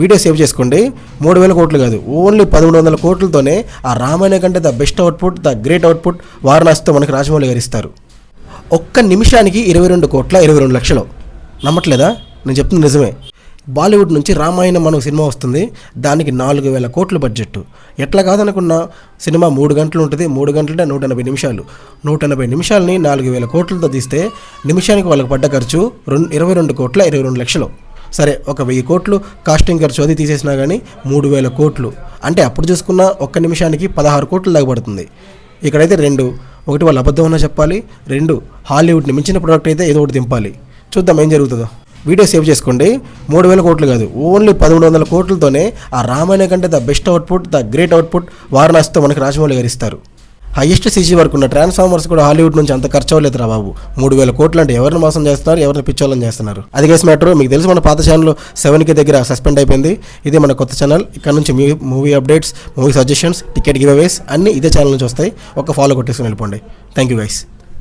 Video save చేసుకోండి. 3000 కోట్లు కాదు, ఓన్లీ 1300 కోట్లతోనే ఆ రామాయణ కంటే the best output, the great output వారణాసితో మనకి రాజమౌళి గారు ఇస్తారు. ఒక్క నిమిషానికి 22 కోట్ల 22 లక్షలు. నమ్మట్లేదా? నేను చెప్తుంది నిజమే. బాలీవుడ్ నుంచి రామాయణం మనకు సినిమా వస్తుంది, దానికి 4000 కోట్ల బడ్జెట్. ఎట్లా కాదనుకున్నా సినిమా 3 గంటలు ఉంటుంది. 3 గంటలంటే 180 నిమిషాలు. 180 నిమిషాలని 4000 కోట్లతో తీస్తే నిమిషానికి వాళ్ళకి పడ్డ ఖర్చు 22 కోట్ల 22 లక్షలు. సరే, ఒక 1000 కోట్లు కాస్టింగ్ ఖర్చు అది తీసేసినా కానీ 3000 కోట్లు. అంటే అప్పుడు చూసుకున్న ఒక్క నిమిషానికి 16 కోట్లు దాకా పడుతుంది. ఇక్కడైతే 2, ఒకటి వాళ్ళు అబద్ధం అన్నా చెప్పాలి, 2 హాలీవుడ్ని మించిన ప్రోడక్ట్ అయితే ఏదో ఒకటి దింపాలి. చూద్దాం ఏం జరుగుతుందో. వీడియో సేవ్ చేసుకోండి. 3000 కోట్లు కాదు, ఓన్లీ 1300 కోట్లతోనే ఆ రామాయణ కంటే the best output, the great output వారణాసితో మనకి రాజమౌళి గారు ఇస్తారు. హైయెస్ట్ సీజీ వరకు ఉన్న ట్రాన్స్ఫార్మర్స్ కూడా హాలీవుడ్ నుంచి అంత ఖర్చు అవ్వలేదు రా బాబు. 3000 కోట్లు అంటే ఎవరిని మోసం చేస్తున్నారు, ఎవరిని పిచ్చోళ్ళని చేస్తున్నారు. అది కేసు మ్యాటర్. మీకు తెలుసు మన పాత ఛానల్ 7K దగ్గర సస్పెండ్ అయిపోయింది. ఇది మన కొత్త ఛానల్. ఇక్కడ నుంచి movie updates, movie suggestions, ticket giveaways అన్నీ ఇదే ఛానల్ నుంచి వస్తాయి. ఒక ఫాలో కొట్టేసుకుని వెళ్ళిపోండి. Thank you guys.